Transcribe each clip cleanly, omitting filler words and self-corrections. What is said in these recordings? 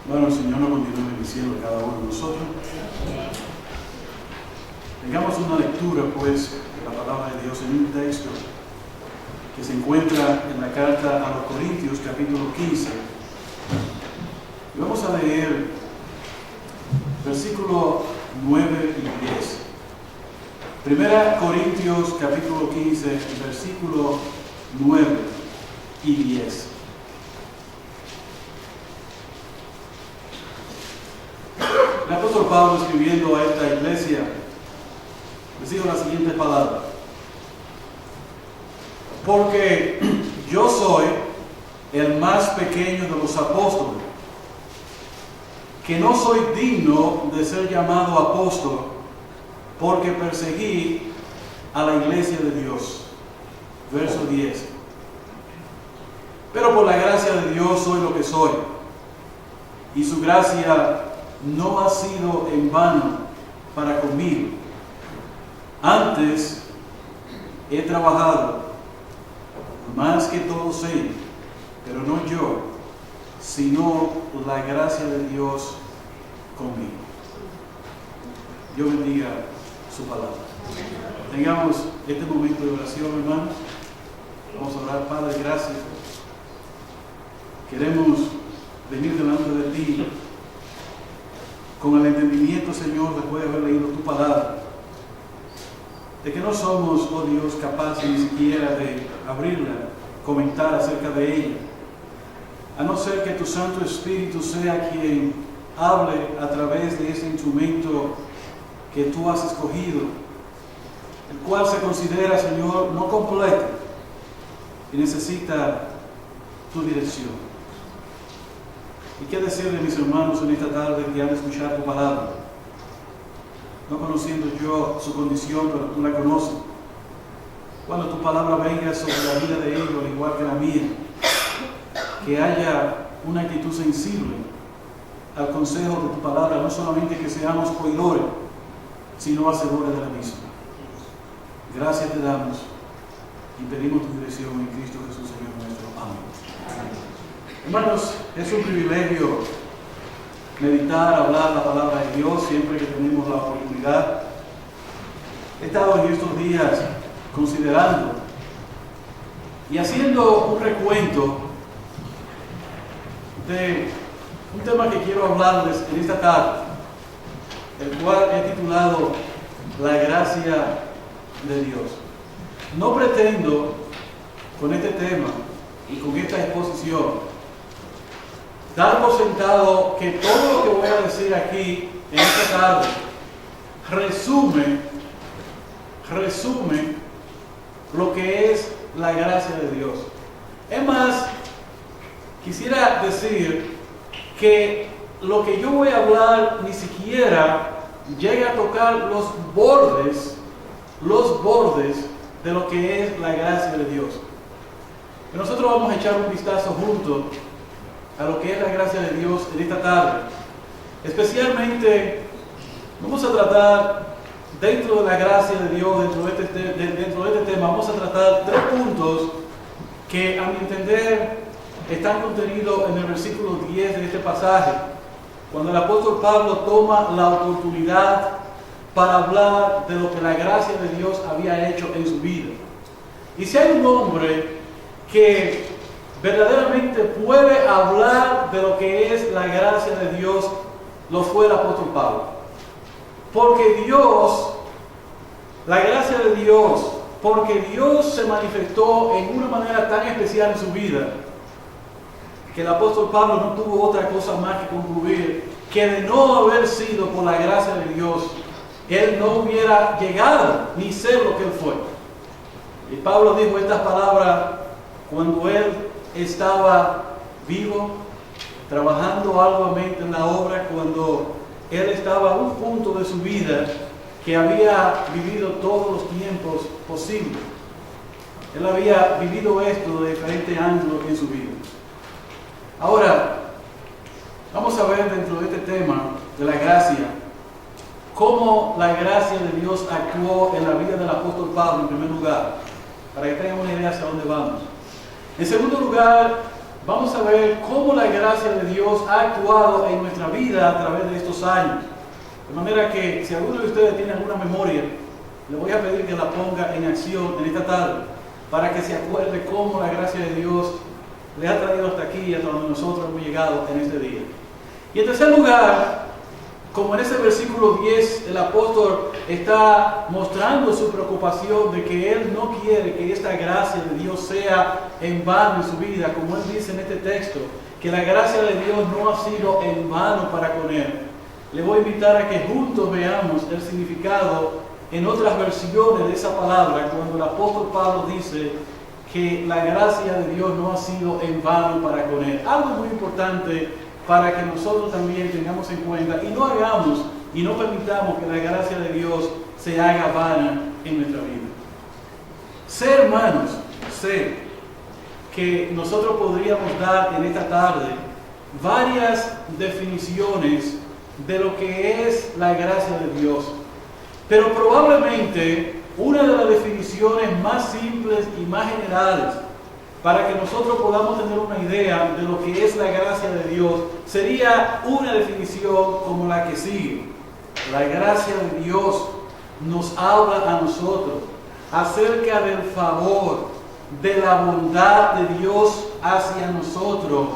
Bueno, el Señor nos continúe bendiciendo a cada uno de nosotros. Tengamos una lectura, pues, de la palabra de Dios en un texto que se encuentra en la carta a los Corintios, capítulo 15. Y vamos a leer versículos 9 y 10. Primera Corintios, capítulo 15, versículos 9 y 10. El apóstol Pablo, escribiendo a esta iglesia, les dijo las siguientes palabras: porque yo soy el más pequeño de los apóstoles, que no soy digno de ser llamado apóstol, porque perseguí a la iglesia de Dios. Verso 10. Pero por la gracia de Dios soy lo que soy, y su gracia no ha sido en vano para conmigo. Antes he trabajado más que todos ellos, pero no yo, sino la gracia de Dios conmigo. Dios bendiga su palabra. Tengamos este momento de oración, hermanos. Vamos a orar. Padre, gracias. Queremos venir delante de ti con el entendimiento, Señor, después de haber leído tu palabra, de que no somos, oh Dios, capaces ni siquiera de abrirla, comentar acerca de ella, a no ser que tu Santo Espíritu sea quien hable a través de ese instrumento que tú has escogido, el cual se considera, Señor, no completo y necesita tu dirección. ¿Y qué decir de mis hermanos en esta tarde que han de escuchar tu palabra? No conociendo yo su condición, pero tú la conoces. Cuando tu palabra venga sobre la vida de ellos, al igual que la mía, que haya una actitud sensible al consejo de tu palabra, no solamente que seamos oidores, sino hacedores de la misma. Gracias te damos y pedimos tu dirección en Cristo Jesús, Señor nuestro. Amén. Hermanos, es un privilegio meditar, hablar la palabra de Dios siempre que tenemos la oportunidad. He estado en estos días considerando y haciendo un recuento de un tema que quiero hablarles en esta tarde, el cual he titulado La gracia de Dios. No pretendo con este tema y con esta exposición dar por sentado que todo lo que voy a decir aquí en esta tarde resume lo que es la gracia de Dios. Es más, quisiera decir que lo que yo voy a hablar ni siquiera llega a tocar los bordes de lo que es la gracia de Dios. Y nosotros vamos a echar un vistazo juntos a lo que es la gracia de Dios en esta tarde. Especialmente vamos a tratar, dentro de la gracia de Dios, dentro de este tema, vamos a tratar 3 puntos que, a mi entender, están contenidos en el versículo 10 de este pasaje, cuando el apóstol Pablo toma la oportunidad para hablar de lo que la gracia de Dios había hecho en su vida. Y si hay un hombre que verdaderamente puede hablar de lo que es la gracia de Dios, lo fue el apóstol Pablo. Porque la gracia de Dios, porque Dios se manifestó en una manera tan especial en su vida, que el apóstol Pablo no tuvo otra cosa más que concluir que de no haber sido por la gracia de Dios, él no hubiera llegado ni ser lo que él fue. Y Pablo dijo estas palabras cuando él estaba vivo, trabajando arduamente en la obra, cuando él estaba a un punto de su vida que había vivido todos los tiempos posibles. Él había vivido esto de diferentes ángulos en su vida. Ahora, vamos a ver dentro de este tema de la gracia, cómo la gracia de Dios actuó en la vida del apóstol Pablo en primer lugar, para que tengan una idea hacia dónde vamos. En segundo lugar, vamos a ver cómo la gracia de Dios ha actuado en nuestra vida a través de estos años. De manera que si alguno de ustedes tiene alguna memoria, le voy a pedir que la ponga en acción en esta tarde, para que se acuerde cómo la gracia de Dios le ha traído hasta aquí, hasta donde nosotros hemos llegado en este día. Y en tercer lugar, como en ese versículo 10 el apóstol está mostrando su preocupación de que él no quiere que esta gracia de Dios sea en vano en su vida, como él dice en este texto, que la gracia de Dios no ha sido en vano para con él. Le voy a invitar a que juntos veamos el significado en otras versiones de esa palabra, cuando el apóstol Pablo dice que la gracia de Dios no ha sido en vano para con él. Algo muy importante para que nosotros también tengamos en cuenta y no hagamos y no permitamos que la gracia de Dios se haga vana en nuestra vida. Sé, hermanos, sé que nosotros podríamos dar en esta tarde varias definiciones de lo que es la gracia de Dios, pero probablemente una de las definiciones más simples y más generales para que nosotros podamos tener una idea de lo que es la gracia de Dios sería una definición como la que sigue. La gracia de Dios nos habla a nosotros acerca del favor, de la bondad de Dios hacia nosotros,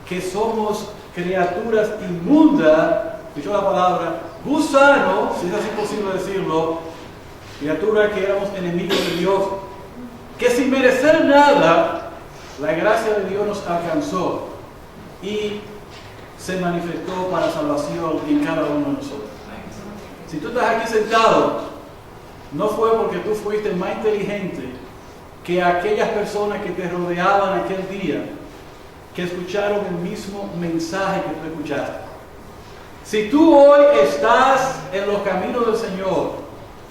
que somos criaturas inmundas, dicho la palabra, gusano, si es así posible decirlo, criaturas que éramos enemigos de Dios, que sin merecer nada, la gracia de Dios nos alcanzó y se manifestó para salvación en cada uno de nosotros. Si tú estás aquí sentado, no fue porque tú fuiste más inteligente que aquellas personas que te rodeaban aquel día, que escucharon el mismo mensaje que tú escuchaste. Si tú hoy estás en los caminos del Señor,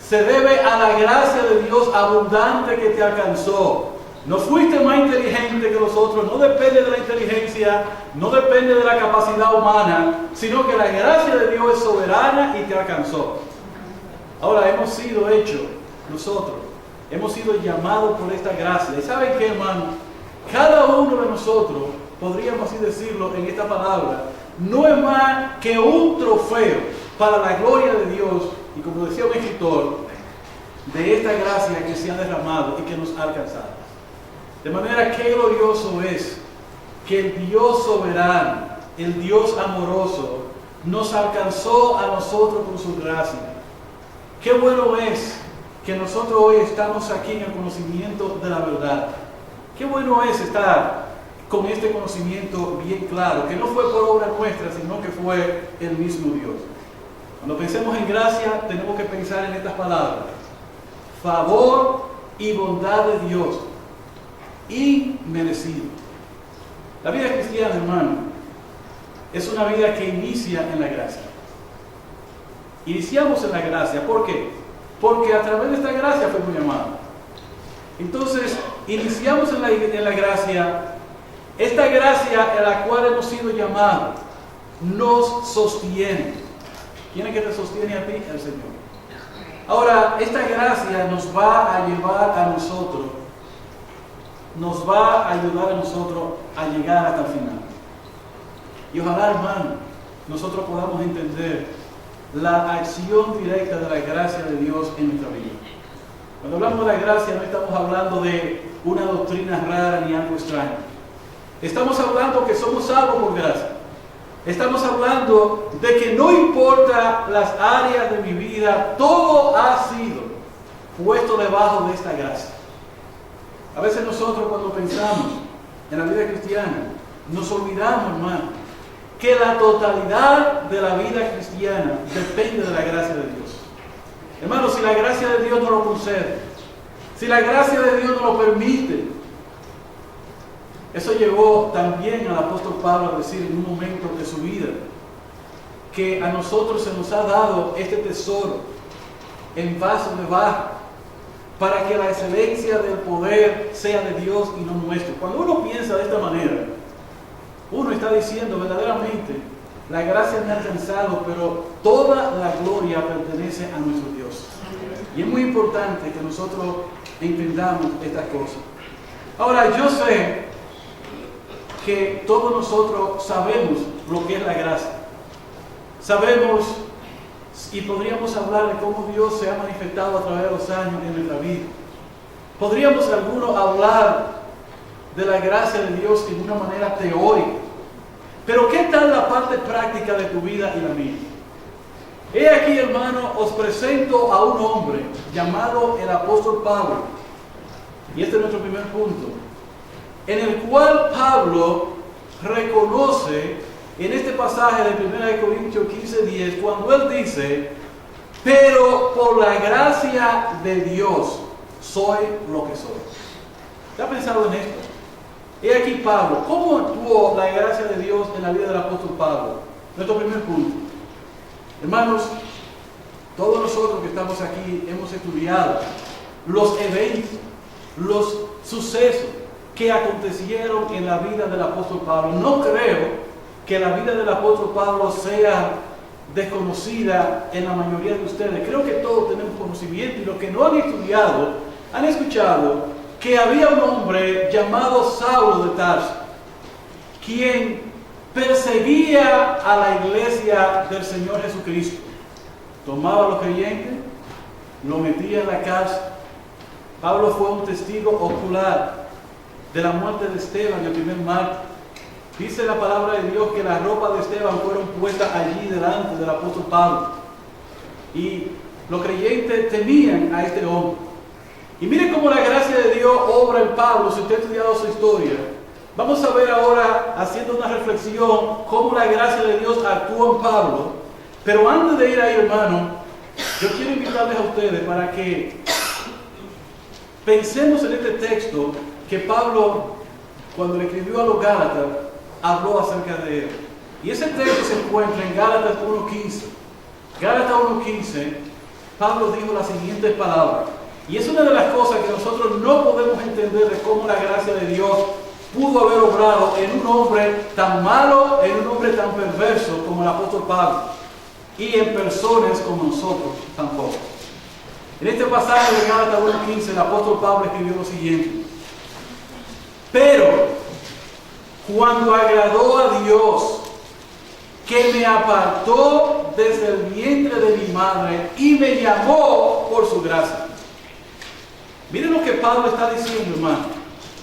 se debe a la gracia de Dios abundante que te alcanzó. No fuiste más inteligente que los otros, no depende de la inteligencia, no depende de la capacidad humana, sino que la gracia de Dios es soberana y te alcanzó. Ahora, hemos sido hechos nosotros, hemos sido llamados por esta gracia. ¿Y saben qué, hermano? Cada uno de nosotros, podríamos así decirlo en esta palabra, no es más que un trofeo para la gloria de Dios, y como decía un escritor, de esta gracia que se ha derramado y que nos ha alcanzado. De manera que glorioso es que el Dios soberano, el Dios amoroso, nos alcanzó a nosotros con su gracia. Qué bueno es que nosotros hoy estamos aquí en el conocimiento de la verdad. Qué bueno es estar con este conocimiento bien claro, que no fue por obra nuestra, sino que fue el mismo Dios. Cuando pensemos en gracia, tenemos que pensar en estas palabras: favor y bondad de Dios, inmerecido. La vida cristiana, hermano, es una vida que inicia en la gracia. Iniciamos en la gracia. ¿Por qué? Porque a través de esta gracia fuimos llamados. Entonces, iniciamos en la gracia. Esta gracia en la cual hemos sido llamados nos sostiene. ¿Quién es que te sostiene a ti? El Señor. Ahora, esta gracia nos va a llevar a nosotros, nos va a ayudar a nosotros a llegar hasta el final. Y ojalá, hermano, nosotros podamos entender la acción directa de la gracia de Dios en nuestra vida. Cuando hablamos de la gracia, no estamos hablando de una doctrina rara ni algo extraño. Estamos hablando que somos salvos por gracia. Estamos hablando de que no importa las áreas de mi vida, todo ha sido puesto debajo de esta gracia. A veces nosotros, cuando pensamos en la vida cristiana, nos olvidamos, hermano, que la totalidad de la vida cristiana depende de la gracia de Dios. Hermano, si la gracia de Dios no lo concede, si la gracia de Dios no lo permite, eso llevó también al apóstol Pablo a decir en un momento de su vida que a nosotros se nos ha dado este tesoro en vaso de barro para que la excelencia del poder sea de Dios y no nuestro. Cuando uno piensa de esta manera, uno está diciendo verdaderamente: la gracia me ha alcanzado, pero toda la gloria pertenece a nuestro Dios. Y es muy importante que nosotros entendamos estas cosas. Ahora, yo sé que todos nosotros sabemos lo que es la gracia. Sabemos y podríamos hablar de cómo Dios se ha manifestado a través de los años en nuestra vida. Podríamos algunos hablar de la gracia de Dios en una manera teórica. Pero ¿qué tal la parte práctica de tu vida y la mía? He aquí, hermano, os presento a un hombre llamado el apóstol Pablo. Y este es nuestro primer punto. En el cual Pablo reconoce en este pasaje de 1 Corintios 15:10, cuando él dice: pero por la gracia de Dios soy lo que soy. ¿Te has pensado en esto? He aquí Pablo, ¿cómo actuó la gracia de Dios en la vida del apóstol Pablo? Nuestro primer punto. Hermanos, todos nosotros que estamos aquí hemos estudiado los eventos, los sucesos que acontecieron en la vida del apóstol Pablo. No creo que la vida del apóstol Pablo sea desconocida en la mayoría de ustedes. Creo que todos tenemos conocimiento, y los que no han estudiado han escuchado que había un hombre llamado Saulo de Tarso, quien perseguía a la iglesia del Señor Jesucristo. Tomaba a los creyentes, lo metía en la cárcel. Pablo fue un testigo ocular de la muerte de Esteban, el primer mártir. Dice la palabra de Dios que las ropas de Esteban fueron puestas allí delante del apóstol Pablo. Y los creyentes temían a este hombre. Y miren cómo la gracia de Dios obra en Pablo. Si usted ha estudiado su historia, vamos a ver ahora, haciendo una reflexión, cómo la gracia de Dios actúa en Pablo. Pero antes de ir ahí, hermano, yo quiero invitarles a ustedes para que pensemos en este texto que Pablo, cuando le escribió a los Gálatas, habló acerca de él. Y ese texto se encuentra en Gálatas 1:15. Gálatas 1:15, Pablo dijo las siguientes palabras. Y es una de las cosas que nosotros no podemos entender de cómo la gracia de Dios pudo haber obrado en un hombre tan malo, en un hombre tan perverso como el apóstol Pablo, y en personas como nosotros tampoco. En este pasaje de Gálatas 1:15, el apóstol Pablo escribió lo siguiente: pero cuando agradó a Dios, que me apartó desde el vientre de mi madre y me llamó por su gracia. Miren lo que Pablo está diciendo, hermano.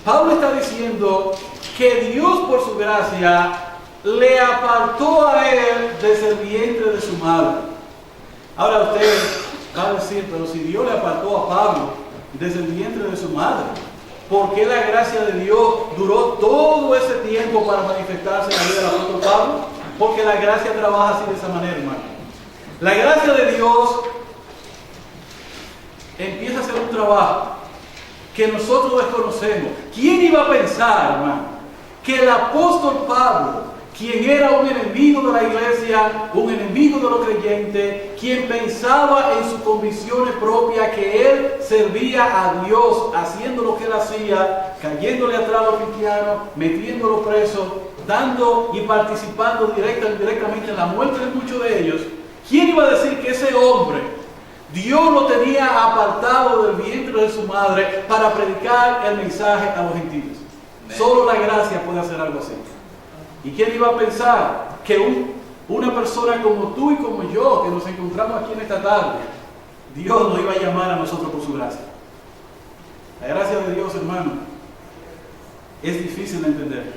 Pablo está diciendo que Dios por su gracia le apartó a él desde el vientre de su madre. Ahora usted va a decir, pero si Dios le apartó a Pablo desde el vientre de su madre, ¿por qué la gracia de Dios duró todo ese tiempo para manifestarse en la vida del apóstol Pablo? Porque la gracia trabaja así, de esa manera, hermano. La gracia de Dios empieza a hacer un trabajo que nosotros desconocemos. ¿Quién iba a pensar, hermano, que el apóstol Pablo, quien era un enemigo de la iglesia, un enemigo de los creyentes, quien pensaba en sus convicciones propias que él servía a Dios haciendo lo que él hacía, cayéndole atrás a los cristianos, metiéndolo preso, dando y participando directamente en la muerte de muchos de ellos? ¿Quién iba a decir que ese hombre Dios lo tenía apartado del vientre de su madre para predicar el mensaje a los gentiles? Solo la gracia puede hacer algo así. ¿Y quién iba a pensar que una persona como tú y como yo, que nos encontramos aquí en esta tarde, Dios nos iba a llamar a nosotros por su gracia? La gracia de Dios, hermano, es difícil de entender.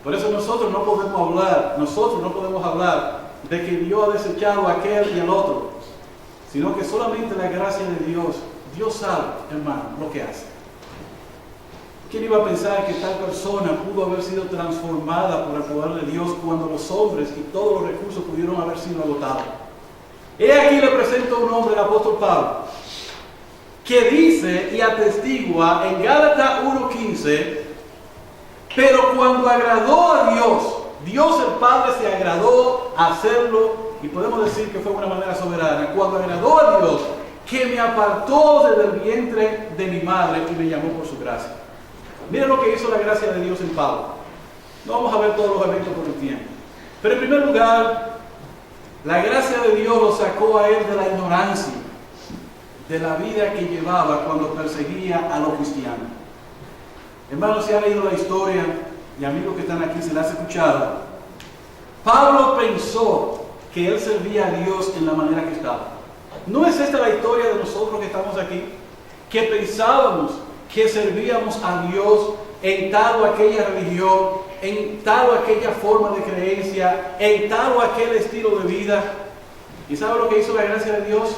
Por eso nosotros no podemos hablar de que Dios ha desechado a aquel y al otro, sino que solamente la gracia de Dios, Dios sabe, hermano, lo que hace. ¿Quién iba a pensar que tal persona pudo haber sido transformada por el poder de Dios cuando los hombres y todos los recursos pudieron haber sido agotados? He aquí le presento a un hombre, el apóstol Pablo, que dice y atestigua en Gálatas 1:15, pero cuando agradó a Dios, Dios el Padre se agradó a hacerlo, y podemos decir que fue de una manera soberana, cuando agradó a Dios, que me apartó desde el vientre de mi madre y me llamó por su gracia. Miren lo que hizo la gracia de Dios en Pablo. No vamos a ver todos los eventos por el tiempo. Pero en primer lugar, la gracia de Dios lo sacó a él de la ignorancia, de la vida que llevaba cuando perseguía a los cristianos. Hermanos, si han leído la historia y amigos que están aquí se las han escuchado, Pablo pensó que él servía a Dios en la manera que estaba. ¿No es esta la historia de nosotros que estamos aquí? Que pensábamos que servíamos a Dios en tal o aquella religión, en tal o aquella forma de creencia, en tal o aquel estilo de vida. ¿Y sabe lo que hizo la gracia de Dios?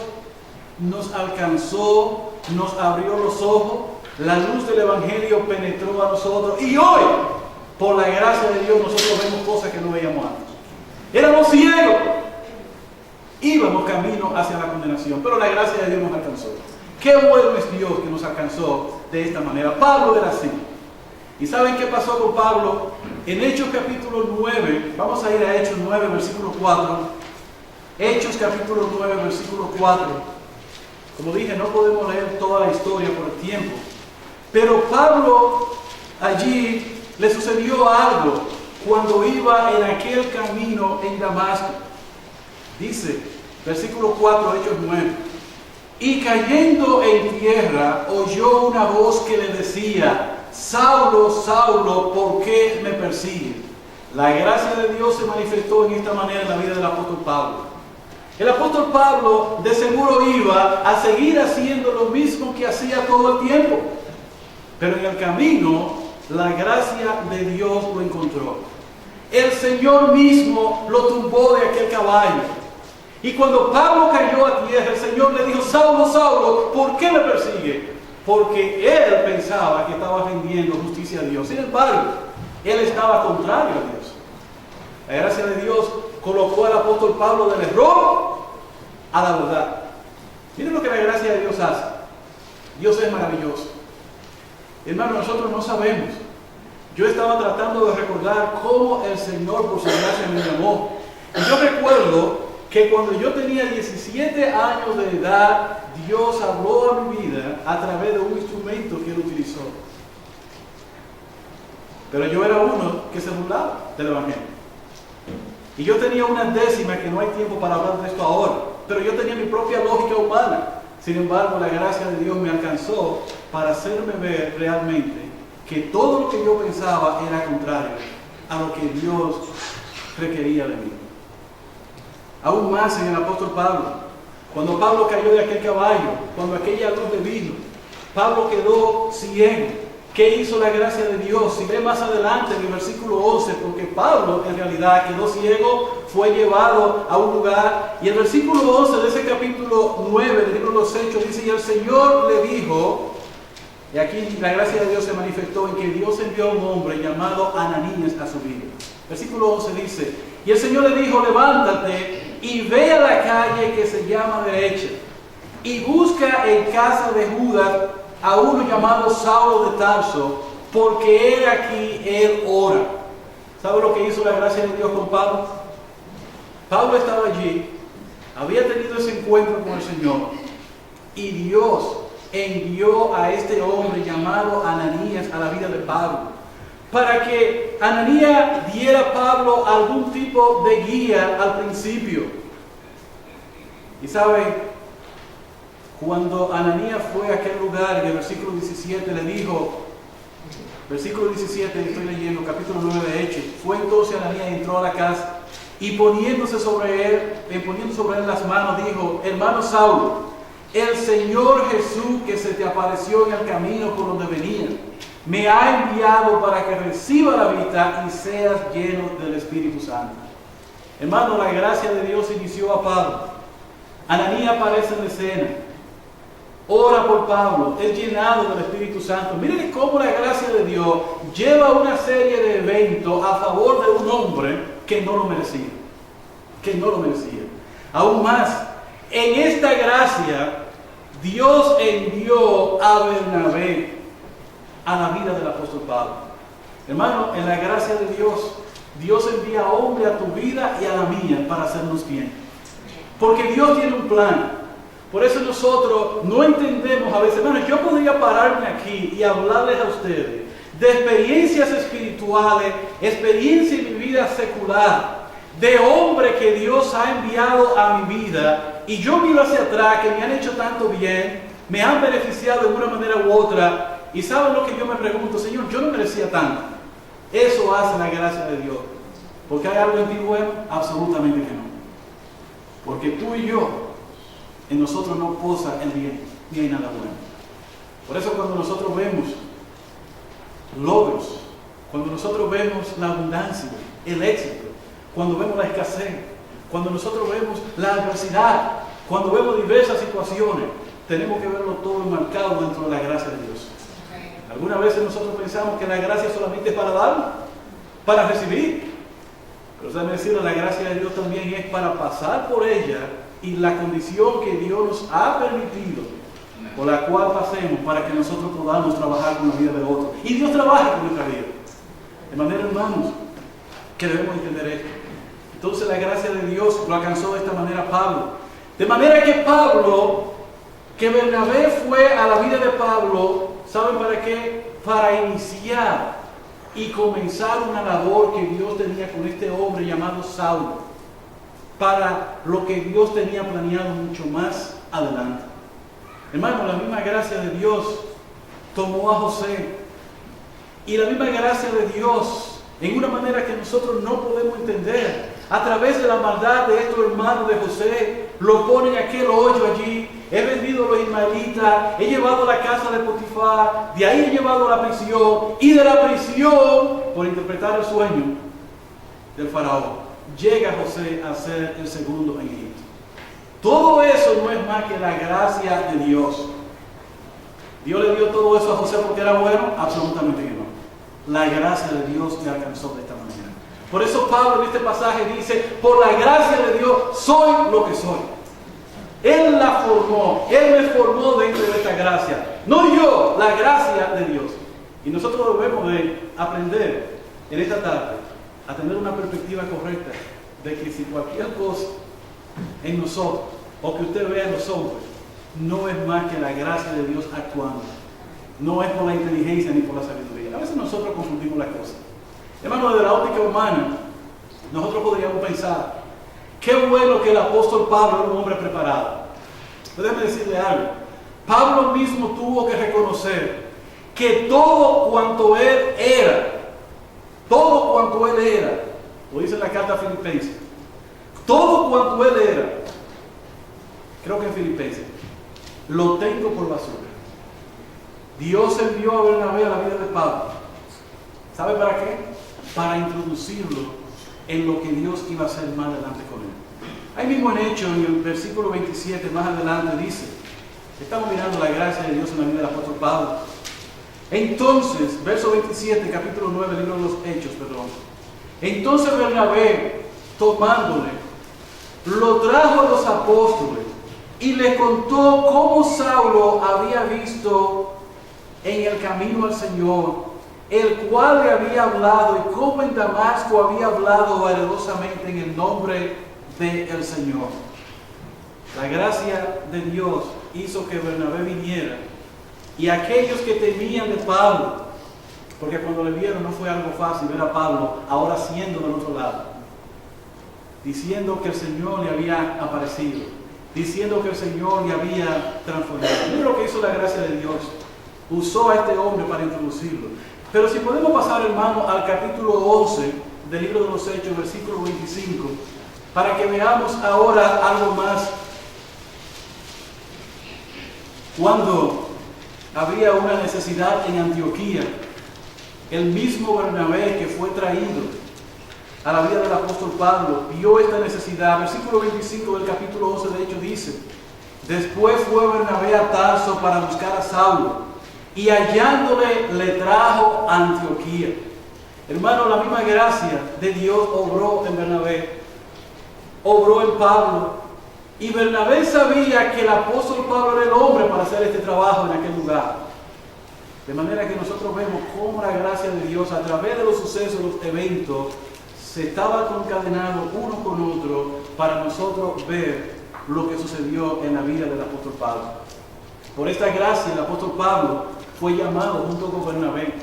Nos alcanzó, nos abrió los ojos, la luz del Evangelio penetró a nosotros y hoy, por la gracia de Dios, nosotros vemos cosas que no veíamos antes. Éramos ciegos, íbamos camino hacia la condenación, pero la gracia de Dios nos alcanzó. Qué bueno es Dios que nos alcanzó de esta manera. Pablo era así. ¿Y saben qué pasó con Pablo? En Hechos capítulo 9, vamos a ir a Hechos 9, versículo 4. Hechos capítulo 9, versículo 4. Como dije, no podemos leer toda la historia por el tiempo. Pero Pablo allí le sucedió algo cuando iba en aquel camino en Damasco. Dice, versículo 4, Hechos 9. Y cayendo en tierra, oyó una voz que le decía: Saulo, Saulo, ¿por qué me persigues? La gracia de Dios se manifestó en esta manera en la vida del apóstol Pablo. El apóstol Pablo de seguro iba a seguir haciendo lo mismo que hacía todo el tiempo. Pero en el camino, la gracia de Dios lo encontró. El Señor mismo lo tumbó de aquel caballo. Y cuando Pablo cayó a tierra, el Señor le dijo: Saulo, Saulo, ¿por qué me persigue? Porque él pensaba que estaba rindiendo justicia a Dios. Sin embargo, él estaba contrario a Dios. La gracia de Dios colocó al apóstol Pablo del error a la verdad. Miren lo que la gracia de Dios hace. Dios es maravilloso. Hermano, nosotros no sabemos. Yo estaba tratando de recordar cómo el Señor por su gracia me llamó. Y yo recuerdo que cuando yo tenía 17 años de edad, Dios habló a mi vida a través de un instrumento que Él utilizó. Pero yo era uno que se burlaba del Evangelio. Y yo tenía una décima, que no hay tiempo para hablar de esto ahora, pero yo tenía mi propia lógica humana. Sin embargo, la gracia de Dios me alcanzó para hacerme ver realmente que todo lo que yo pensaba era contrario a lo que Dios requería de mí. Aún más en el apóstol Pablo. Cuando Pablo cayó de aquel caballo, cuando aquella luz le vino, Pablo quedó ciego. ¿Qué hizo la gracia de Dios? Si ve más adelante en el versículo 11, porque Pablo en realidad quedó ciego, fue llevado a un lugar, y el versículo 11 de ese capítulo 9 del libro de los Hechos dice: y el Señor le dijo, y aquí la gracia de Dios se manifestó en que Dios envió a un hombre llamado Ananías a su vida. Versículo 11 dice: y el Señor le dijo: levántate y ve a la calle que se llama derecha, y busca en casa de Judas a uno llamado Saulo de Tarso, porque he aquí él ora. ¿Sabe lo que hizo la gracia de Dios con Pablo? Pablo estaba allí, había tenido ese encuentro con el Señor, y Dios envió a este hombre llamado Ananías a la vida de Pablo, para que Ananías diera a Pablo algún tipo de guía al principio. Y sabe, cuando Ananías fue a aquel lugar, en el versículo 17 le dijo, versículo 17, estoy leyendo, capítulo 9 de Hechos, fue entonces Ananías, entró a la casa, y poniéndose sobre él las manos, dijo: hermano Saulo, el Señor Jesús que se te apareció en el camino por donde venía, me ha enviado para que reciba la vista y seas lleno del Espíritu Santo. Hermano, la gracia de Dios inició a Pablo. Ananías aparece en la escena, ora por Pablo, es llenado del Espíritu Santo. Miren cómo la gracia de Dios lleva una serie de eventos a favor de un hombre que no lo merecía. Aún más, en esta gracia, Dios envió a Bernabé a la vida del apóstol Pablo. Hermano, en la gracia de Dios, Dios envía a hombre a tu vida y a la mía para hacernos bien. Porque Dios tiene un plan. Por eso nosotros no entendemos a veces. Hermano, yo podría pararme aquí y hablarles a ustedes de experiencias espirituales, experiencias en mi vida secular, de hombres que Dios ha enviado a mi vida, y yo miro hacia atrás, que me han hecho tanto bien, me han beneficiado de una manera u otra, y ¿saben lo que yo me pregunto? Señor, yo no merecía tanto. Eso hace la gracia de Dios. ¿Porque hay algo en ti bueno? Absolutamente que no. Porque tú y yo, en nosotros no posa el bien, ni hay nada bueno. Por eso cuando nosotros vemos logros, cuando nosotros vemos la abundancia, el éxito, cuando vemos la escasez, cuando nosotros vemos la adversidad, cuando vemos diversas situaciones, tenemos que verlo todo enmarcado dentro de la gracia de Dios. Algunas veces nosotros pensamos que la gracia solamente es para dar, para recibir. Pero déjame decirle, la gracia de Dios también es para pasar por ella y la condición que Dios nos ha permitido, por la cual pasemos para que nosotros podamos trabajar con la vida de otros. Y Dios trabaja con nuestra vida. De manera, hermanos, que debemos entender esto. Entonces la gracia de Dios lo alcanzó de esta manera Pablo. De manera que Bernabé fue a la vida de Pablo, ¿saben para qué? Para iniciar y comenzar una labor que Dios tenía con este hombre llamado Saulo, para lo que Dios tenía planeado mucho más adelante. Hermano, la misma gracia de Dios tomó a José, y la misma gracia de Dios, en una manera que nosotros no podemos entender, a través de la maldad de estos hermanos de José, lo ponen en aquel hoyo allí. He vendido a los ismaelitas, he llevado a la casa de Potifar, de ahí he llevado a la prisión, y de la prisión, por interpretar el sueño del faraón, llega José a ser el segundo en Egipto. Todo eso no es más que la gracia de Dios. ¿Dios le dio todo eso a José porque era bueno? Absolutamente que no. La gracia de Dios le alcanzó de esta manera. Por eso Pablo en este pasaje dice, por la gracia de Dios soy lo que soy. Él la formó, Él me formó dentro de esta gracia. No yo, la gracia de Dios. Y nosotros debemos de aprender en esta tarde a tener una perspectiva correcta de que si cualquier cosa en nosotros, o que usted vea en los hombres, no es más que la gracia de Dios actuando. No es por la inteligencia ni por la sabiduría. A veces nosotros confundimos las cosas. Hermano, desde la óptica humana, nosotros podríamos pensar, qué bueno que el apóstol Pablo era un hombre preparado. Déjeme decirle algo. Pablo mismo tuvo que reconocer que todo cuanto él era, lo dice en la carta a Filipenses, todo cuanto él era, creo que en Filipenses, lo tengo por basura. Dios envió a Bernabé a la vida de Pablo. ¿Sabe para qué? Para introducirlo en lo que Dios iba a hacer más adelante con él. Ahí mismo en Hechos, en el versículo 27, más adelante dice, estamos mirando la gracia de Dios en la vida del apóstol Pablo. Entonces, verso 27, capítulo 9, libro de los Hechos, perdón. Entonces Bernabé, tomándole, lo trajo a los apóstoles y les contó cómo Saulo había visto en el camino al Señor, el cual le había hablado, y cómo en Damasco había hablado valerosamente en el nombre del Señor. La gracia de Dios hizo que Bernabé viniera, y aquellos que temían de Pablo, porque cuando le vieron no fue algo fácil ver a Pablo ahora siendo del otro lado, diciendo que el Señor le había aparecido, diciendo que el Señor le había transformado. Mira lo que hizo la gracia de Dios. Usó a este hombre para introducirlo. Pero si podemos pasar, hermano, al capítulo 11 del libro de los Hechos, versículo 25, para que veamos ahora algo más. Cuando había una necesidad en Antioquía, el mismo Bernabé que fue traído a la vida del apóstol Pablo vio esta necesidad. Versículo 25 del capítulo 11 de Hechos dice: después fue Bernabé a Tarso para buscar a Saulo, y hallándole le trajo a Antioquía. Hermano, la misma gracia de Dios obró en Bernabé, obró en Pablo, y Bernabé sabía que el apóstol Pablo era el hombre para hacer este trabajo en aquel lugar. De manera que nosotros vemos cómo la gracia de Dios, a través de los sucesos, los eventos, se estaba concadenando uno con otro para nosotros ver lo que sucedió en la vida del apóstol Pablo. Por esta gracia el apóstol Pablo fue llamado junto con Bernabé.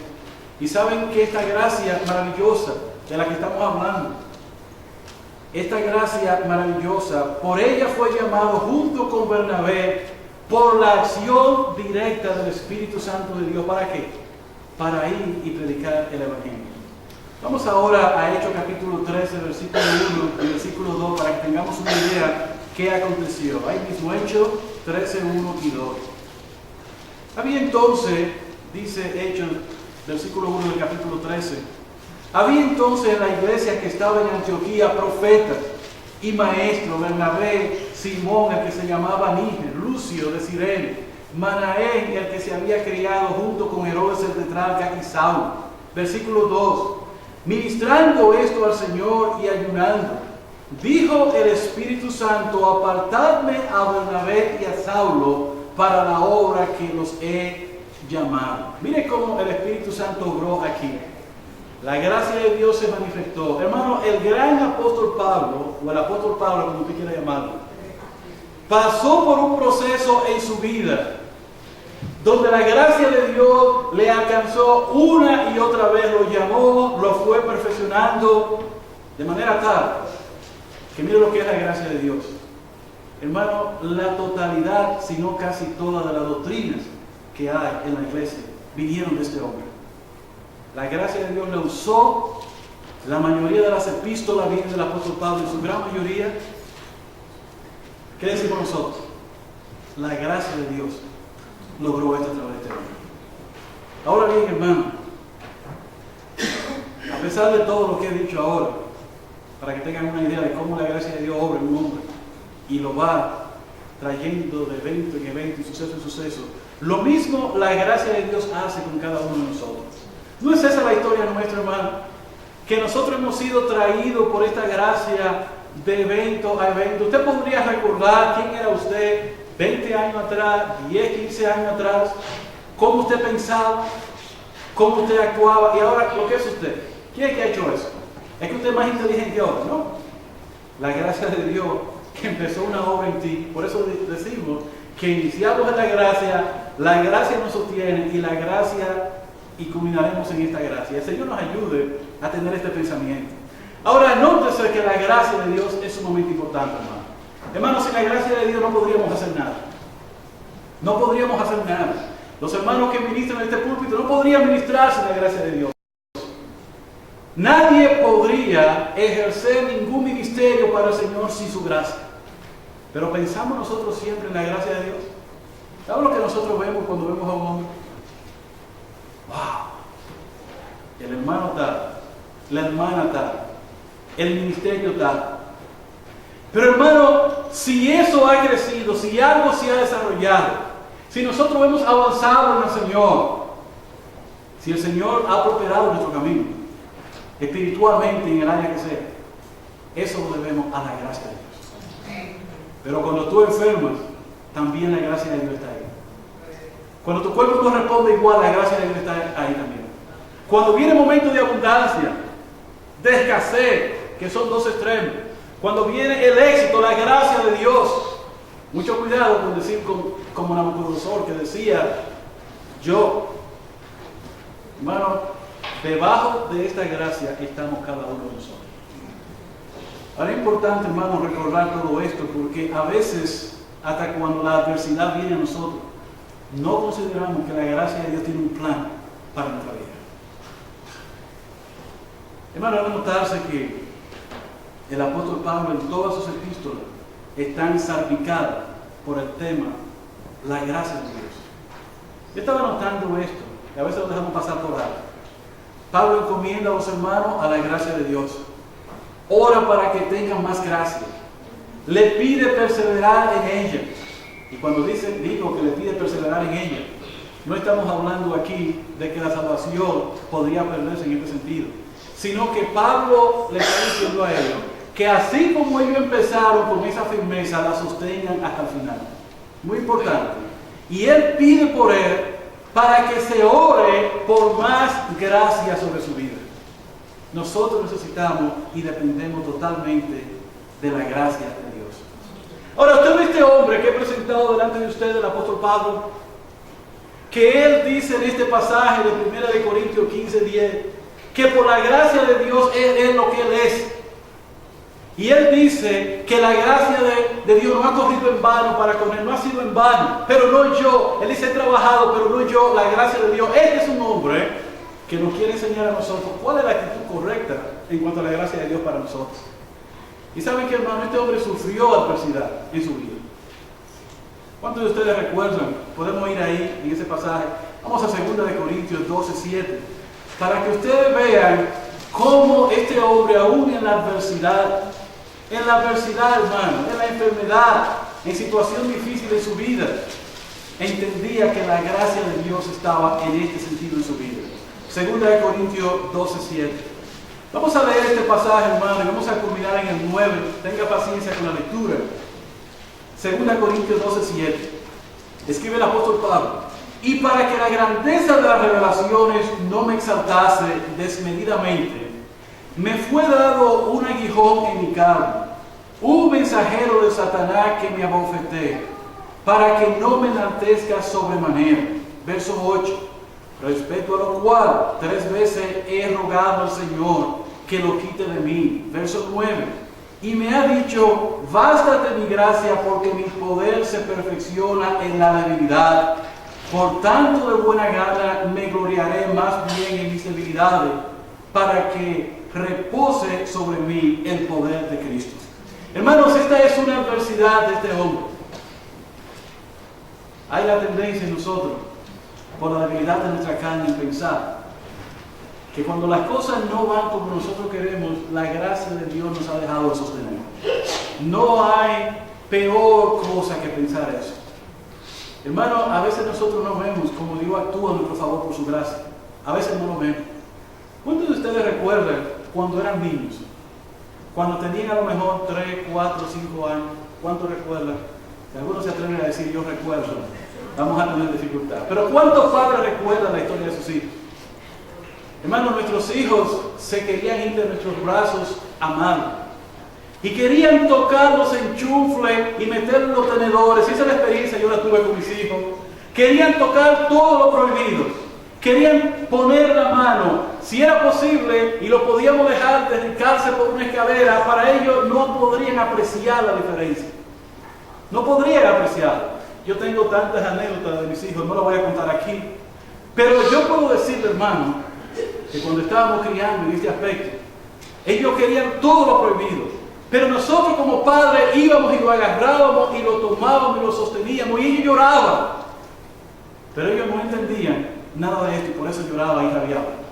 Y saben que esta gracia maravillosa de la que estamos hablando, esta gracia maravillosa, por ella fue llamado junto con Bernabé por la acción directa del Espíritu Santo de Dios. ¿Para qué? Para ir y predicar el Evangelio. Vamos ahora a Hechos capítulo 13, versículo 1 y versículo 2, para que tengamos una idea qué aconteció. Ahí mismo, Hechos 13, 1 y 2. Había entonces, dice Hechos, versículo 1 del capítulo 13, había entonces en la iglesia que estaba en Antioquía profetas y maestros: Bernabé, Simón, el que se llamaba Níger, Lucio de Cirene, Manaén, el que se había criado junto con Herodes el tetrarca, y Saulo. Versículo 2. Ministrando esto al Señor y ayunando, dijo el Espíritu Santo: apartadme a Bernabé y a Saulo para la obra que los he llamado. Mire cómo el Espíritu Santo obró aquí. La gracia de Dios se manifestó. Hermano, el gran apóstol Pablo, o el apóstol Pablo, como usted quiera llamarlo, pasó por un proceso en su vida donde la gracia de Dios le alcanzó una y otra vez, lo llamó, lo fue perfeccionando de manera tal que mire lo que es la gracia de Dios. Hermano, la totalidad, si no casi todas de las doctrinas que hay en la iglesia vinieron de este hombre. La gracia de Dios le usó. La mayoría de las epístolas vienen del apóstol Pablo, en su gran mayoría. ¿Qué decimos nosotros? La gracia de Dios logró esto a través de este hombre. Ahora bien, hermano, a pesar de todo lo que he dicho ahora, para que tengan una idea de cómo la gracia de Dios obra en un hombre y lo va trayendo de evento en evento y suceso en suceso, lo mismo la gracia de Dios hace con cada uno de nosotros. ¿No es esa la historia nuestra, hermano? Que nosotros hemos sido traídos por esta gracia de evento a evento. Usted podría recordar quién era usted 20 años atrás, 10, 15 años atrás, cómo usted pensaba, cómo usted actuaba, y ahora lo que es usted. ¿Quién es que ha hecho eso? Es que usted es más inteligente ahora, ¿no? La gracia de Dios que empezó una obra en ti. Por eso decimos que iniciamos en la gracia nos sostiene, y la gracia, y culminaremos en esta gracia. El Señor nos ayude a tener este pensamiento. Ahora, nótese que la gracia de Dios es sumamente importante, hermano. Hermanos, sin la gracia de Dios no podríamos hacer nada. No podríamos hacer nada. Los hermanos que ministran en este púlpito no podrían ministrar sin la gracia de Dios. Nadie podría ejercer ningún ministerio para el Señor sin su gracia. Pero pensamos nosotros siempre en la gracia de Dios. ¿Saben lo que nosotros vemos cuando vemos a un hombre? ¡Wow! El hermano tal, la hermana tal, el ministerio tal. Pero hermano, si eso ha crecido, si algo se ha desarrollado, si nosotros hemos avanzado en el Señor, si el Señor ha prosperado nuestro camino, espiritualmente en el área que sea, eso lo debemos a la gracia de Dios. Pero cuando tú enfermas, también la gracia de Dios está ahí. Cuando tu cuerpo no responde igual, la gracia de Dios está ahí también. Cuando viene momentos de abundancia, de escasez, que son dos extremos, cuando viene el éxito, la gracia de Dios, mucho cuidado con decir como Nabucodonosor, que decía: yo, hermano, debajo de esta gracia estamos cada uno de nosotros. Ahora es importante, hermano, recordar todo esto, porque a veces, hasta cuando la adversidad viene a nosotros, no consideramos que la gracia de Dios tiene un plan para nuestra vida. Hermano, debe notarse que el apóstol Pablo en todas sus epístolas están salpicadas por el tema la gracia de Dios. Yo estaba notando esto, y a veces lo dejamos pasar por alto. Pablo encomienda a los hermanos a la gracia de Dios. Ora para que tengan más gracia. Le pide perseverar en ella. Y cuando digo que le pide perseverar en ella, no estamos hablando aquí de que la salvación podría perderse en este sentido, sino que Pablo le está diciendo a ellos que así como ellos empezaron con esa firmeza, la sostengan hasta el final. Muy importante. Y él pide por él para que se ore por más gracia sobre su vida. Nosotros necesitamos y dependemos totalmente de la gracia de Dios. Ahora, usted ve este hombre que he presentado delante de usted, el apóstol Pablo, que él dice en este pasaje de 1 Corintios 15:10, que por la gracia de Dios él es lo que él es. Y él dice que la gracia de Dios no ha corrido en vano para con él, no ha sido en vano, pero no yo. Él dice: he trabajado, pero no yo, la gracia de Dios. Este es un hombre que nos quiere enseñar a nosotros cuál es la actitud correcta en cuanto a la gracia de Dios para nosotros. Y saben que, hermano, este hombre sufrió adversidad en su vida. ¿Cuántos de ustedes recuerdan? Podemos ir ahí en ese pasaje. Vamos a 2 Corintios 12:7, para que ustedes vean cómo este hombre, aún en la adversidad, hermano, en la enfermedad, en situación difícil de su vida, entendía que la gracia de Dios estaba en este sentido en su vida. 2 Corintios 12:7. Vamos a leer este pasaje, hermano, y vamos a culminar en el 9. Tenga paciencia con la lectura. 2 Corintios 12:7. Escribe el apóstol Pablo: y para que la grandeza de las revelaciones no me exaltase desmedidamente, me fue dado un aguijón en mi carne, un mensajero de Satanás que me abofeté, para que no me enaltezca sobremanera. Verso 8. Respecto a lo cual 3 veces he rogado al Señor que lo quite de mí. Verso 9. Y me ha dicho: bástate mi gracia, porque mi poder se perfecciona en la debilidad. Por tanto, de buena gana me gloriaré más bien en mis debilidades, para que repose sobre mí el poder de Cristo. Hermanos, esta es una adversidad de este hombre. Hay la tendencia en nosotros, por la debilidad de nuestra carne, en pensar que cuando las cosas no van como nosotros queremos, la gracia de Dios nos ha dejado de sostener. No hay peor cosa que pensar eso. Hermano, a veces nosotros no vemos como Dios actúa a nuestro favor por su gracia. A veces no lo vemos. ¿Cuántos de ustedes recuerdan cuando eran niños? Cuando tenían a lo mejor 3, 4, 5 años. ¿Cuántos recuerdan? Si algunos se atreven a decir yo recuerdo, vamos a tener dificultad. Pero ¿cuántos padres recuerdan la historia de sus hijos? Hermanos, nuestros hijos se querían ir de nuestros brazos amados. Y querían tocar los enchufles y meter los tenedores. Esa es la experiencia, yo la tuve con mis hijos. Querían tocar todo lo prohibido. Querían poner la mano, si era posible, y lo podíamos dejar deslicarse por una escalera. Para ellos no podrían apreciar la diferencia. No podrían apreciarla. Yo tengo tantas anécdotas de mis hijos, no las voy a contar aquí. Pero yo puedo decirle, hermano, que cuando estábamos criando en este aspecto, ellos querían todo lo prohibido. Pero nosotros como padres íbamos y lo agarrábamos y lo tomábamos y lo sosteníamos y ellos lloraban. Pero ellos no entendían nada de esto y por eso lloraban y rabiaban.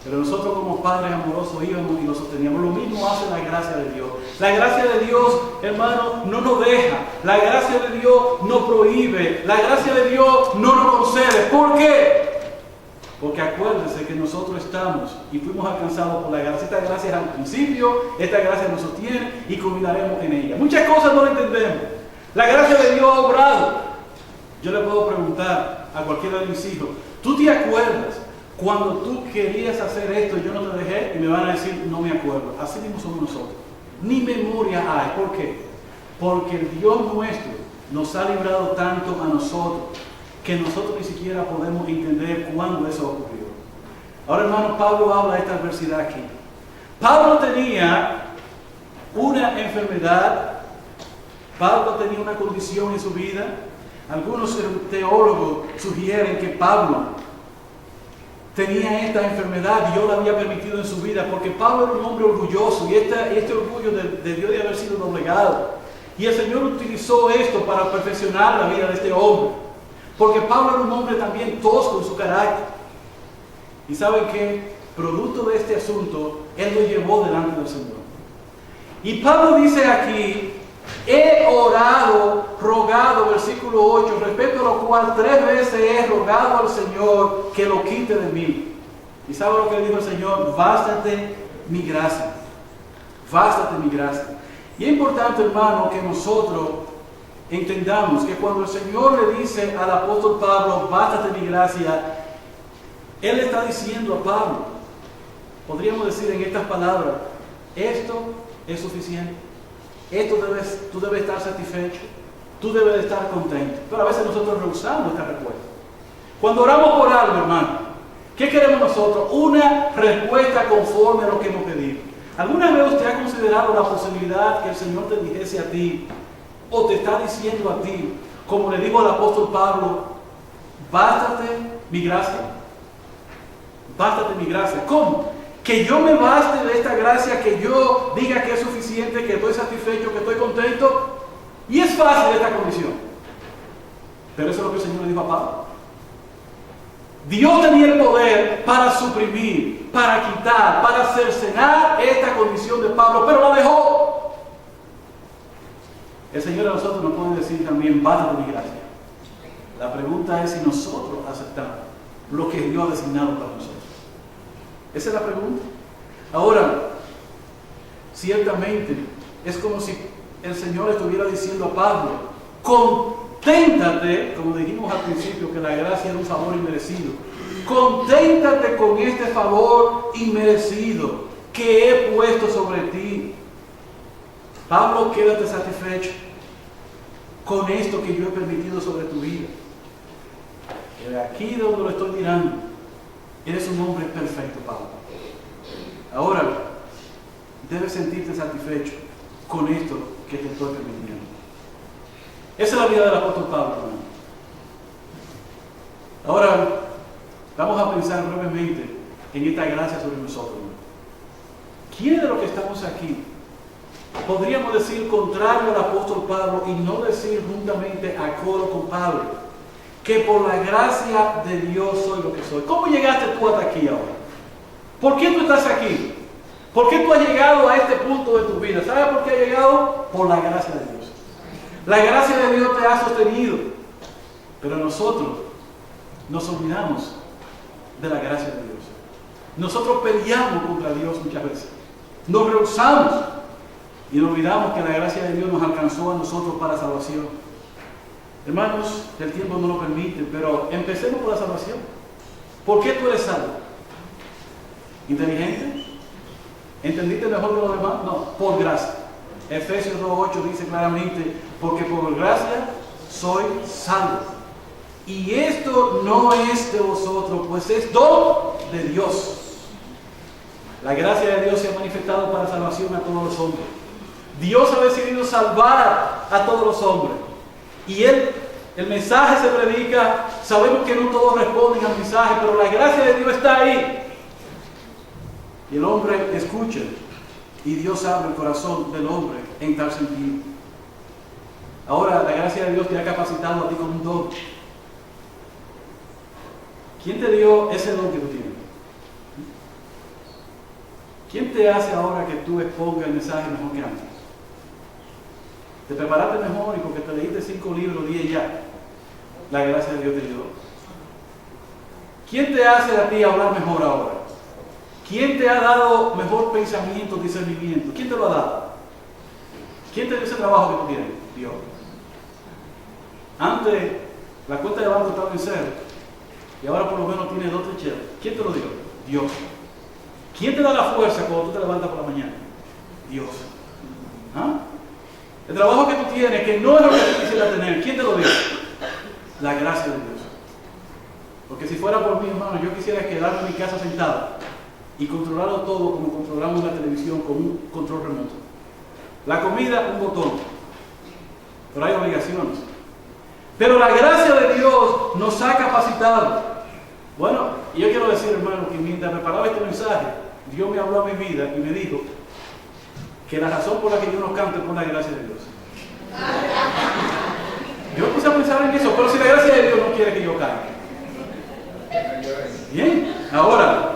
Pero nosotros como padres amorosos íbamos y lo sosteníamos. Lo mismo hace la gracia de Dios. La gracia de Dios, hermano, no nos deja. La gracia de Dios no prohíbe. La gracia de Dios no nos concede. ¿Por qué? Porque acuérdense que nosotros estamos y fuimos alcanzados por la gracia. Esta gracia es al principio, esta gracia nos sostiene y culminaremos en ella. Muchas cosas no lo entendemos. La gracia de Dios ha obrado. Yo le puedo preguntar a cualquiera de mis hijos: ¿tú te acuerdas cuando tú querías hacer esto y yo no te dejé? Y me van a decir: no me acuerdo. Así mismo somos nosotros. Ni memoria hay. ¿Por qué? Porque el Dios nuestro nos ha librado tanto a nosotros que nosotros ni siquiera podemos entender cuándo eso ocurrió. Ahora, hermano, Pablo habla de esta adversidad aquí. Pablo tenía una enfermedad, Pablo tenía una condición en su vida. Algunos teólogos sugieren que Pablo tenía esta enfermedad, Dios la había permitido en su vida, porque Pablo era un hombre orgulloso y este orgullo debió de haber sido doblegado. Y el Señor utilizó esto para perfeccionar la vida de este hombre. Porque Pablo era un hombre también tosco en su carácter. Y ¿saben qué? Producto de este asunto, él lo llevó delante del Señor. Y Pablo dice aquí: he orado, rogado, versículo 8, respecto a lo cual 3 veces he rogado al Señor que lo quite de mí. ¿Y sabe lo que dijo el Señor? Bástate mi gracia. Bástate mi gracia. Y es importante, hermano, que nosotros entendamos que cuando el Señor le dice al apóstol Pablo: bástate mi gracia, Él está diciendo a Pablo, podríamos decir en estas palabras: esto es suficiente, tú debes estar satisfecho, tú debes de estar contento. Pero a veces nosotros rehusamos esta respuesta. Cuando oramos por algo, hermano, ¿qué queremos nosotros? Una respuesta conforme a lo que hemos pedido. ¿Alguna vez usted ha considerado la posibilidad que el Señor te dijese a ti, o te está diciendo a ti, como le dijo al apóstol Pablo: bástate mi gracia? bástate mi gracia. ¿Cómo? Que yo me baste de esta gracia, que yo diga que es suficiente, que estoy satisfecho, que estoy contento. Y es fácil esta condición. Pero eso es lo que el Señor le dijo a Pablo. Dios tenía el poder para suprimir, para quitar, para cercenar esta condición de Pablo, pero la dejó. El Señor a nosotros nos puede decir también, bástate mi gracia. La pregunta es si nosotros aceptamos lo que Dios ha designado para nosotros. Esa es la pregunta. Ahora, ciertamente, es como si el Señor estuviera diciendo a Pablo, conténtate, como dijimos al principio, que la gracia era un favor inmerecido. Conténtate con este favor inmerecido que he puesto sobre ti. Pablo, quédate satisfecho con esto que yo he permitido sobre tu vida. De aquí de donde lo estoy mirando, eres un hombre perfecto, Pablo. Ahora, debes sentirte satisfecho con esto que te estoy permitiendo. Esa es la vida del apóstol Pablo, hermano. Ahora, vamos a pensar brevemente en esta gracia sobre nosotros, hermano. ¿Quiénes de los que estamos aquí podríamos decir contrario al apóstol Pablo y no decir juntamente a coro con Pablo que por la gracia de Dios soy lo que soy? ¿Cómo llegaste tú hasta aquí ahora? ¿Por qué tú estás aquí? ¿Por qué tú has llegado a este punto de tu vida? ¿Sabes por qué has llegado? Por la gracia de Dios. La gracia de Dios te ha sostenido. Pero nosotros nos olvidamos de la gracia de Dios. Nosotros peleamos contra Dios muchas veces. Nos rehusamos y nos olvidamos que la gracia de Dios nos alcanzó a nosotros para salvación. Hermanos, el tiempo no lo permite, pero empecemos por la salvación. ¿Por qué tú eres salvo? ¿Inteligente? ¿Entendiste mejor que los demás? No, por gracia. Efesios 2:8 dice claramente, porque por gracia soy salvo. Y esto no es de vosotros, pues es don de Dios. La gracia de Dios se ha manifestado para salvación a todos los hombres. Dios ha decidido salvar a todos los hombres. Y el mensaje se predica, sabemos que no todos responden al mensaje, pero la gracia de Dios está ahí. Y el hombre escucha, y Dios abre el corazón del hombre en tal sentido. Ahora, la gracia de Dios te ha capacitado a ti con un don. ¿Quién te dio ese don que tú tienes? ¿Quién te hace ahora que tú expongas el mensaje mejor que antes? Te preparaste mejor y porque te leíste 5 libros, 10 ya. La gracia de Dios te ayudó. ¿Quién te hace a ti hablar mejor ahora? ¿Quién te ha dado mejor pensamiento, discernimiento? ¿Quién te lo ha dado? ¿Quién te dio ese trabajo que tú tienes? Dios. Antes la cuenta de banco estaba en 0 y ahora por lo menos tienes 2 cheques. ¿Quién te lo dio? Dios. ¿Quién te da la fuerza cuando tú te levantas por la mañana? Dios. ¿Ah? El trabajo que tú tienes, que no es lo que tú quisieras tener, ¿quién te lo dio? La gracia de Dios. Porque si fuera por mí, hermano, yo quisiera quedarme en mi casa sentado y controlarlo todo como controlamos la televisión con un control remoto. La comida, un botón. Pero hay obligaciones. Pero la gracia de Dios nos ha capacitado. Bueno, y yo quiero decir, hermano, que mientras preparaba este mensaje, Dios me habló a mi vida y me dijo que la razón por la que yo no canto es por la gracia de Dios. Yo puse a pensar en eso, pero si la gracia de Dios no quiere que yo cante. Bien, ahora,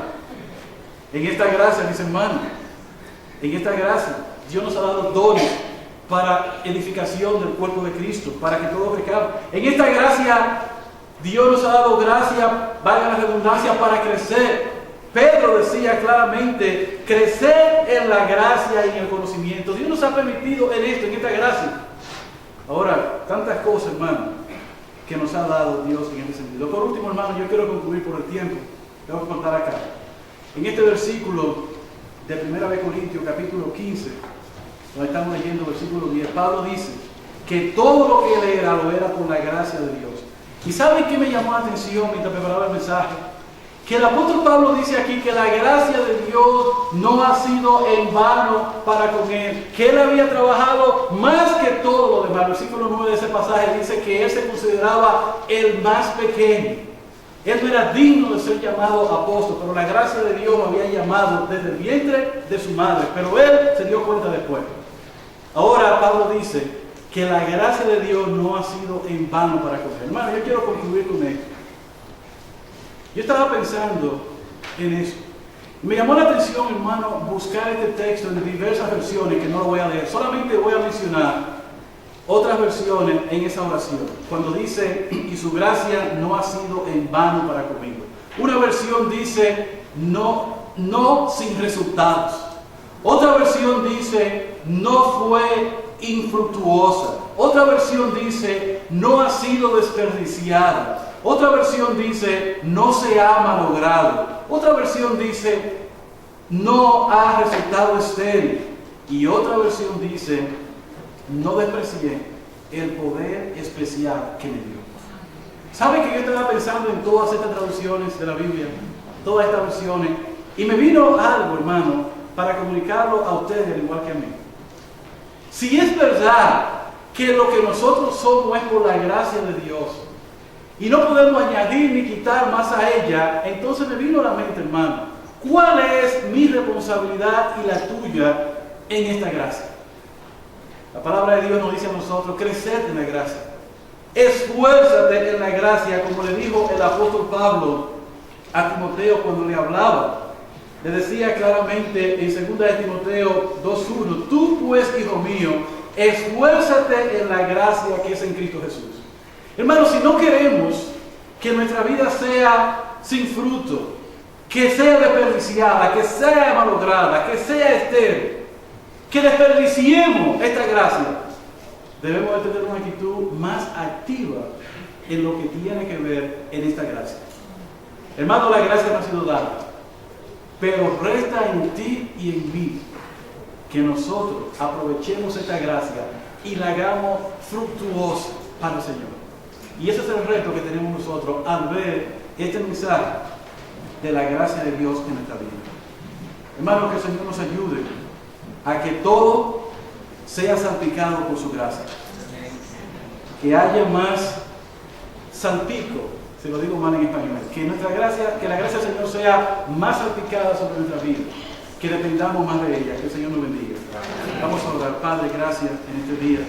en esta gracia, mis hermanos, en esta gracia, Dios nos ha dado dones para edificación del cuerpo de Cristo, para que todos recaben. En esta gracia, Dios nos ha dado gracia, valga la redundancia, para crecer. Pedro decía claramente, crecer en la gracia y en el conocimiento. Dios nos ha permitido en esto, en esta gracia. Ahora, tantas cosas, hermano, que nos ha dado Dios en este sentido. Por último, hermano, yo quiero concluir por el tiempo. Tengo que contar acá. En este versículo de 1 Corintios, capítulo 15, donde estamos leyendo versículo 10, Pablo dice que todo lo que él era, lo era por la gracia de Dios. ¿Y saben qué me llamó la atención mientras preparaba el mensaje? Que el apóstol Pablo dice aquí que la gracia de Dios no ha sido en vano para con él, que él había trabajado más que todo lo demás. El versículo 9 de ese pasaje dice que él se consideraba el más pequeño. Él no era digno de ser llamado apóstol, pero la gracia de Dios lo había llamado desde el vientre de su madre, pero él se dio cuenta después. Ahora Pablo dice que la gracia de Dios no ha sido en vano para con él. Hermano, yo quiero concluir con esto. Yo estaba pensando en eso. Me llamó la atención, hermano, buscar este texto en diversas versiones que no lo voy a leer. Solamente voy a mencionar otras versiones en esa oración. Cuando dice, y su gracia no ha sido en vano para conmigo. Una versión dice, no sin resultados. Otra versión dice, no fue infructuosa. Otra versión dice, no ha sido desperdiciada. Otra versión dice, no se ha malogrado. Otra versión dice, no ha resultado estéril. Y otra versión dice, no desprecié el poder especial que me dio. ¿Sabe que yo estaba pensando en todas estas traducciones de la Biblia? Todas estas versiones. Y me vino algo, hermano, para comunicarlo a ustedes al igual que a mí. Si es verdad que lo que nosotros somos es por la gracia de Dios, y no podemos añadir ni quitar más a ella, entonces me vino a la mente, hermano, ¿cuál es mi responsabilidad y la tuya en esta gracia? La palabra de Dios nos dice a nosotros, crecer en la gracia. Esfuérzate en la gracia, como le dijo el apóstol Pablo a Timoteo cuando le hablaba. Le decía claramente en 2 Timoteo 2:1, tú pues, hijo mío, esfuérzate en la gracia que es en Cristo Jesús. Hermanos, si no queremos que nuestra vida sea sin fruto, que sea desperdiciada, que sea malograda, que sea estéril, que desperdiciemos esta gracia, debemos de tener una actitud más activa en lo que tiene que ver en esta gracia. Hermano, la gracia no ha sido dada, pero resta en ti y en mí que nosotros aprovechemos esta gracia y la hagamos fructuosa para el Señor. Y ese es el reto que tenemos nosotros al ver este mensaje de la gracia de Dios en nuestra vida. Hermanos, que el Señor nos ayude a que todo sea salpicado por su gracia. Que haya más salpico, se lo digo mal en español, que la gracia del Señor sea más salpicada sobre nuestra vida, que dependamos más de ella, que el Señor nos bendiga. Vamos a orar. Padre, gracias en este día,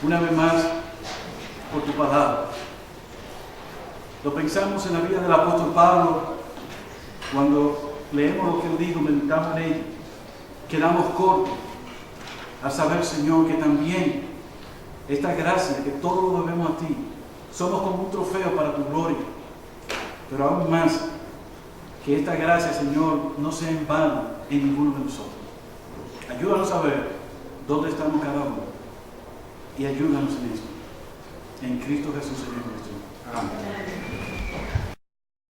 una vez más, por tu palabra. Lo pensamos en la vida del apóstol Pablo, cuando leemos lo que él dijo, meditamos en ello, quedamos cortos al saber, Señor, que también esta gracia, que todo lo debemos a ti, somos como un trofeo para tu gloria, pero aún más, que esta gracia, Señor, no sea en vano en ninguno de nosotros. Ayúdanos a ver dónde estamos cada uno y ayúdanos en esto. En Cristo Jesús, Señor nuestro. Amén.